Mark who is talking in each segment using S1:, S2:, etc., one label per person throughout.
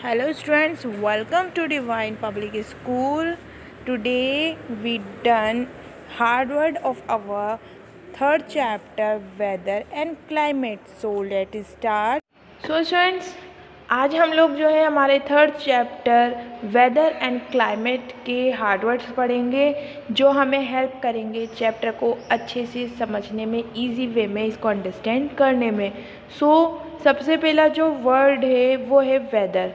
S1: Hello students, welcome to Divine Public School. Today we done hard word of our third chapter weather and climate. So let's start. So students, आज हम लोग जो है हमारे third chapter weather and climate के hard words पढ़ेंगे जो हमें हेल्प करेंगे चैप्टर को अच्छे से समझने में, इजी वे में इसको अंडरस्टैंड करने में। सबसे पहला जो वर्ड है वो है वेदर।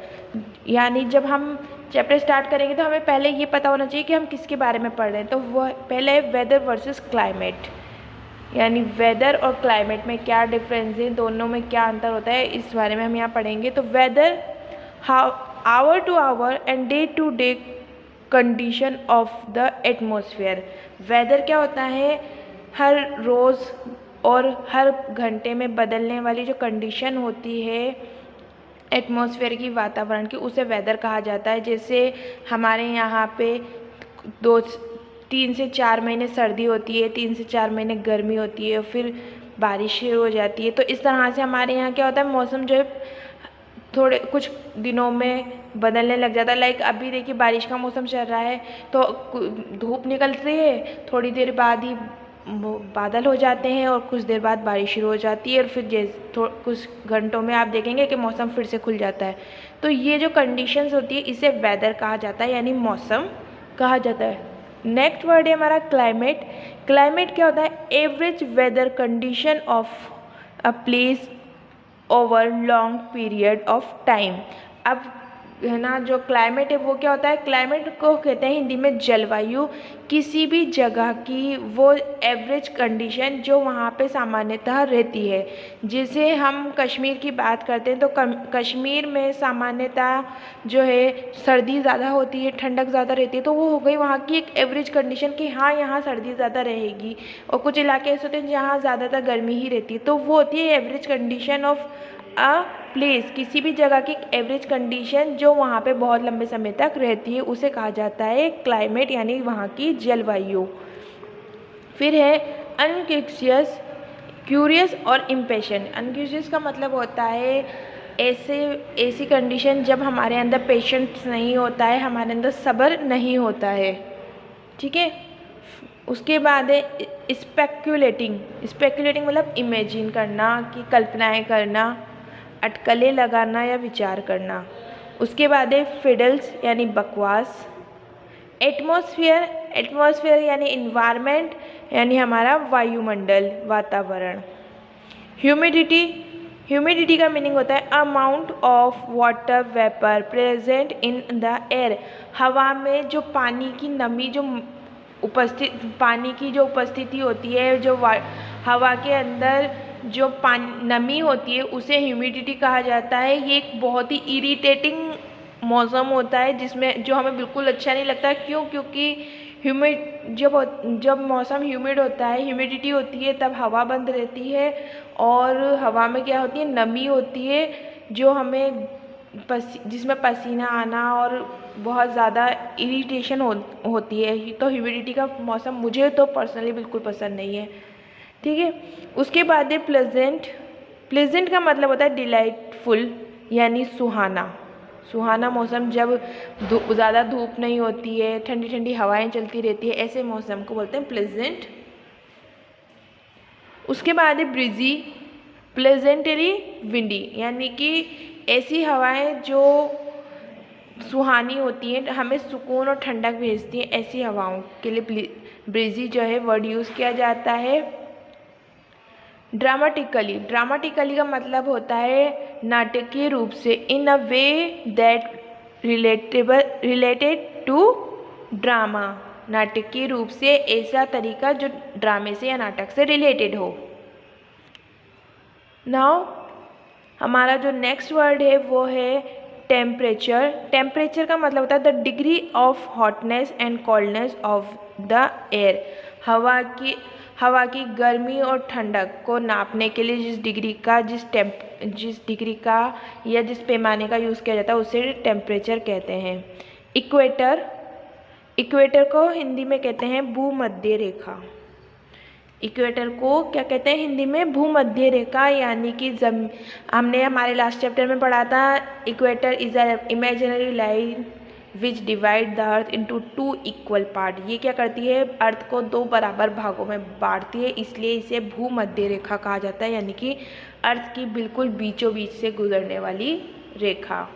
S1: यानी जब हम चैप्टर स्टार्ट करेंगे तो हमें पहले ये पता होना चाहिए कि हम किसके बारे में पढ़ रहे हैं। तो वह पहले है वेदर वर्सेस क्लाइमेट, यानी वेदर और क्लाइमेट में क्या डिफरेंस है, दोनों में क्या अंतर होता है, इस बारे में हम यहाँ पढ़ेंगे। तो weather hour to hour and day to day condition of the atmosphere. Weather क्या होता है, हर रोज़ और हर घंटे में बदलने वाली जो कंडीशन होती है एटमॉस्फेयर की, वातावरण की, उसे वेदर कहा जाता है। जैसे हमारे यहाँ पे 3 से 4 महीने सर्दी होती है, 3 से 4 महीने गर्मी होती है, फिर बारिश हो जाती है। तो इस तरह से हमारे यहाँ क्या होता है, मौसम जो है थोड़े कुछ दिनों में बदलने लग जाता है। लाइक अभी देखिए बारिश का मौसम चल रहा है तो धूप निकलती है, थोड़ी देर बाद ही बादल हो जाते हैं और कुछ देर बाद बारिश शुरू हो जाती है और फिर कुछ घंटों में आप देखेंगे कि मौसम फिर से खुल जाता है। तो ये जो कंडीशंस होती है इसे वेदर कहा जाता है, यानी मौसम कहा जाता है। नेक्स्ट वर्ड है हमारा क्लाइमेट। क्लाइमेट क्या होता है, average weather condition of a place over long period of time. अब है ना, जो क्लाइमेट है वो क्या होता है, क्लाइमेट को कहते हैं हिंदी में जलवायु। किसी भी जगह की वो एवरेज कंडीशन जो वहाँ पे सामान्यतः रहती है। जैसे हम कश्मीर की बात करते हैं तो कश्मीर में सामान्यतः जो है सर्दी ज़्यादा होती है, ठंडक ज़्यादा रहती है। तो वो हो गई वहाँ की एक एवरेज कंडीशन कि हाँ यहाँ सर्दी ज़्यादा रहेगी, और कुछ इलाके ऐसे होते हैं जहाँ ज़्यादातर गर्मी ही रहती है। तो वो होती है average condition of a place, किसी भी जगह की एवरेज कंडीशन जो वहाँ पे बहुत लंबे समय तक रहती है उसे कहा जाता है क्लाइमेट, यानी वहाँ की जलवायु। फिर है अनक्यूरियस, क्यूरियस और इम्पेशेंट। अनक्यूरियस का मतलब होता है ऐसी कंडीशन जब हमारे अंदर पेशेंस नहीं होता है, हमारे अंदर सब्र नहीं होता है। ठीक है। उसके बाद है स्पेक्युलेटिंग। स्पेक्युलेटिंग मतलब इमेजिन करना, कि कल्पनाएं करना, अटकलें लगाना या विचार करना। उसके बाद है फिडल्स यानी बकवास। एटमॉस्फेयर, एटमॉस्फेयर यानी इन्वायरमेंट, यानी हमारा वायुमंडल, वातावरण। ह्यूमिडिटी, ह्यूमिडिटी का मीनिंग होता है amount of water vapour present in the air. हवा में जो पानी की नमी, जो पानी की जो उपस्थिति होती है, जो हवा के अंदर जो नमी होती है उसे ह्यूमिडिटी कहा जाता है। ये एक बहुत ही इरिटेटिंग मौसम होता है जिसमें जो हमें बिल्कुल अच्छा नहीं लगता। क्यों? क्योंकि ह्यूमिड जब मौसम ह्यूमिड होता है, ह्यूमिडिटी होती है, तब हवा बंद रहती है और हवा में क्या होती है, नमी होती है जो हमें जिसमें पसीना आना और बहुत ज़्यादा इरिटेशन होती है। तो ह्यूमिडिटी का मौसम मुझे तो पर्सनली बिल्कुल पसंद नहीं है। ठीक है। उसके बाद है प्लेजेंट। प्लेजेंट का मतलब होता है डिलाइटफुल, यानी सुहाना। सुहाना मौसम जब ज़्यादा धूप नहीं होती है, ठंडी ठंडी हवाएं चलती रहती है, ऐसे मौसम को बोलते हैं प्लेजेंट। उसके बाद है ब्रिजी, प्लेजेंटली विंडी, यानी कि ऐसी हवाएं जो सुहानी होती हैं, हमें सुकून और ठंडक भेजती हैं, ऐसी हवाओं के लिए ब्रिजी जो है वर्ड यूज़ किया जाता है। ड्रामेटिकली, ड्रामेटिकली का मतलब होता है नाटकीय रूप से, in a way that related to drama. नाटकीय रूप से ऐसा तरीका जो ड्रामे से या नाटक से रिलेटेड हो। नाउ हमारा जो नेक्स्ट वर्ड है वो है टेम्परेचर। टेम्परेचर का मतलब होता है the degree of hotness and coldness of the air. हवा की गर्मी और ठंडक को नापने के लिए जिस डिग्री का या जिस पैमाने का यूज़ किया जाता है उसे टेम्परेचर कहते हैं। इक्वेटर, इक्वेटर को हिंदी में कहते हैं भूमध्य रेखा। इक्वेटर को क्या कहते हैं हिंदी में? भूमध्य रेखा, यानी कि हमने हमारे लास्ट चैप्टर में पढ़ा था equator is a imaginary line which divide the earth into 2 equal part. ये क्या करती है? अर्थ को 2 बराबर भागों में बांटती है, इसलिए इसे भूमध्य रेखा कहा जाता है, यानी कि अर्थ की बिल्कुल बीचों बीच से गुजरने वाली रेखा।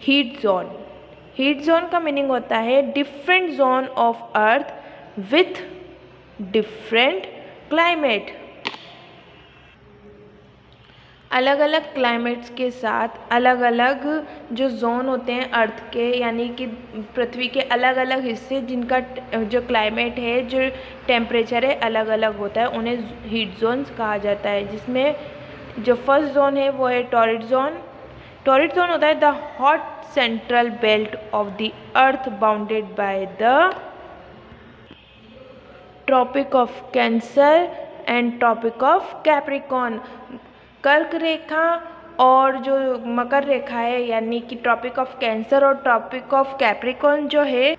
S1: Heat zone. हीट जोन का मीनिंग होता है different zone of earth with different climate. अलग अलग क्लाइमेट्स के साथ अलग अलग जो जोन होते हैं अर्थ के, यानी कि पृथ्वी के अलग अलग हिस्से जिनका जो क्लाइमेट है, जो टेम्परेचर है, अलग अलग होता है, उन्हें हीट जोन्स कहा जाता है। जिसमें जो फर्स्ट जोन है वो है टॉरिड जोन। टॉरिड जोन होता है the hot central belt of the earth bounded by the tropic of cancer and tropic of capricorn. कर्क रेखा और जो मकर रेखा है, यानी कि ट्रॉपिक ऑफ कैंसर और ट्रॉपिक ऑफ कैप्रिकॉर्न जो है,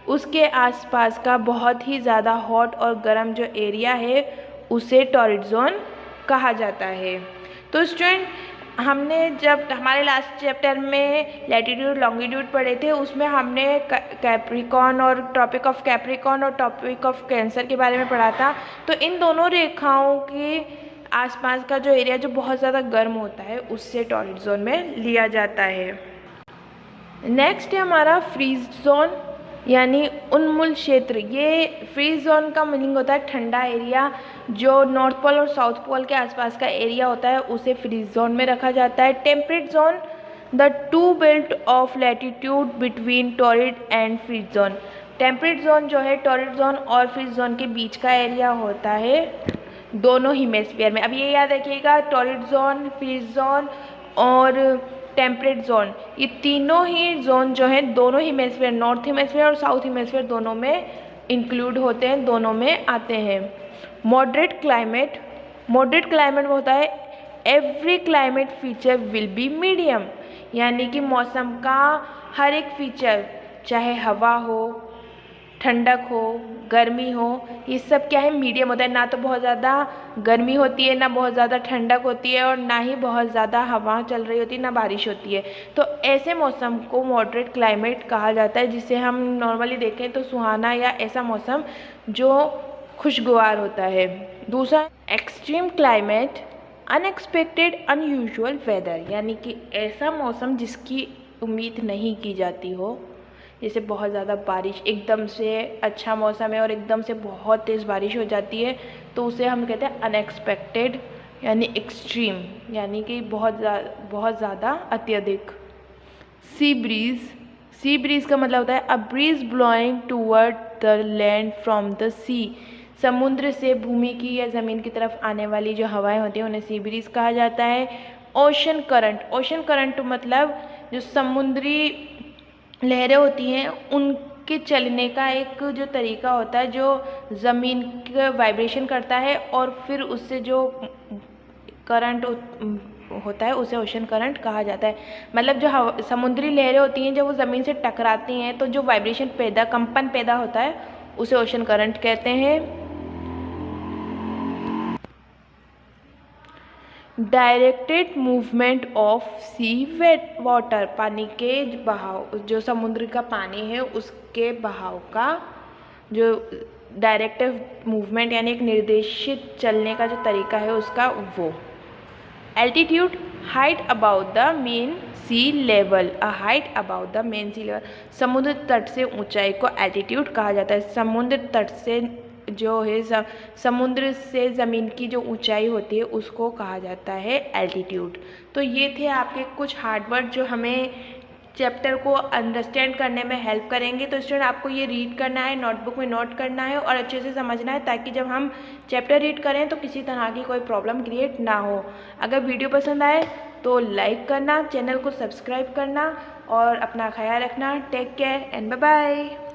S1: उसके आसपास का बहुत ही ज़्यादा हॉट और गर्म जो एरिया है उसे टॉरिड जोन कहा जाता है। तो स्टूडेंट, हमने जब हमारे लास्ट चैप्टर में लैटिट्यूड लॉन्गिट्यूड पढ़े थे, उसमें हमने कैप्रिकॉर्न और ट्रॉपिक ऑफ कैप्रिकॉर्न और ट्रॉपिक ऑफ कैंसर के बारे में पढ़ा था। तो इन दोनों रेखाओं के आसपास का जो एरिया जो बहुत ज़्यादा गर्म होता है उससे टॉरिड जोन में लिया जाता है। नेक्स्ट है हमारा फ्रीज जोन, यानी उन्मूल क्षेत्र। ये फ्रीज जोन का मीनिंग होता है ठंडा एरिया। जो नॉर्थ पोल और साउथ पोल के आसपास का एरिया होता है उसे फ्रीज जोन में रखा जाता है। Temperate zone the 2 belt of latitude between torrid and freeze zone. Temperate zone जो है टॉरिड जोन और फ्रीज जोन के बीच का एरिया होता है दोनों हेमिस्फीयर में। अब ये याद रखिएगा, टॉरिड जोन, फ्रीज जोन और टेम्परेट जोन, ये तीनों ही जोन जो है दोनों हेमिस्फीयर, नॉर्थ हेमिस्फीयर और साउथ हेमिस्फीयर दोनों में इंक्लूड होते हैं, दोनों में आते हैं। Moderate climate. मॉडरेट क्लाइमेट में होता है every climate feature will be medium, यानी कि मौसम का हर एक फीचर, चाहे हवा हो, ठंडक हो, गर्मी हो, ये सब क्या है? मीडियम होता है। ना तो बहुत ज़्यादा गर्मी होती है, ना बहुत ज़्यादा ठंडक होती है, और ना ही बहुत ज़्यादा हवा चल रही होती है, ना बारिश होती है। तो ऐसे मौसम को मॉडरेट क्लाइमेट कहा जाता है, जिसे हम नॉर्मली देखें तो सुहाना या ऐसा मौसम जो खुशगवार होता है। दूसरा, extreme climate, unexpected unusual weather, यानी कि ऐसा मौसम जिसकी उम्मीद नहीं की जाती हो। जैसे बहुत ज़्यादा बारिश, एकदम से अच्छा मौसम है और एकदम से बहुत तेज़ बारिश हो जाती है, तो उसे हम कहते हैं अनएक्सपेक्टेड, यानी एक्सट्रीम, यानी कि बहुत ज़्यादा अत्यधिक। Sea breeze. सी ब्रीज का मतलब होता है a breeze blowing toward the land from the sea. समुद्र से भूमि की या ज़मीन की तरफ आने वाली जो हवाएं होती हैं उन्हें सी ब्रीज कहा जाता है। Ocean current. ओशन करंट मतलब जो समुद्री लहरें होती हैं उनके चलने का एक जो तरीका होता है, जो ज़मीन का वाइब्रेशन करता है और फिर उससे जो करंट होता है उसे ओशन करंट कहा जाता है। मतलब जो समुद्री लहरें होती हैं जब वो ज़मीन से टकराती हैं तो जो वाइब्रेशन कंपन पैदा होता है उसे ओशन करंट कहते हैं। Directed movement of sea wet water, पानी के बहाव, जो समुद्र का पानी है उसके बहाव का जो डायरेक्टिव मूवमेंट, यानी एक निर्देशित चलने का जो तरीका है उसका वो। Altitude, height about the mean sea level, a height about the mean sea level, समुद्र तट से ऊंचाई को एल्टीट्यूड कहा जाता है। समुद्र तट से जो है समुद्र से ज़मीन की जो ऊंचाई होती है उसको कहा जाता है एल्टीट्यूड। तो ये थे आपके कुछ हार्ड वर्ड जो हमें चैप्टर को अंडरस्टैंड करने में हेल्प करेंगे। तो स्टूडेंट, आपको ये रीड करना है, नोटबुक में नोट करना है और अच्छे से समझना है, ताकि जब हम चैप्टर रीड करें तो किसी तरह की कोई प्रॉब्लम क्रिएट ना हो। अगर वीडियो पसंद आए तो लाइक करना, चैनल को सब्सक्राइब करना और अपना ख्याल रखना। Take care and bye bye.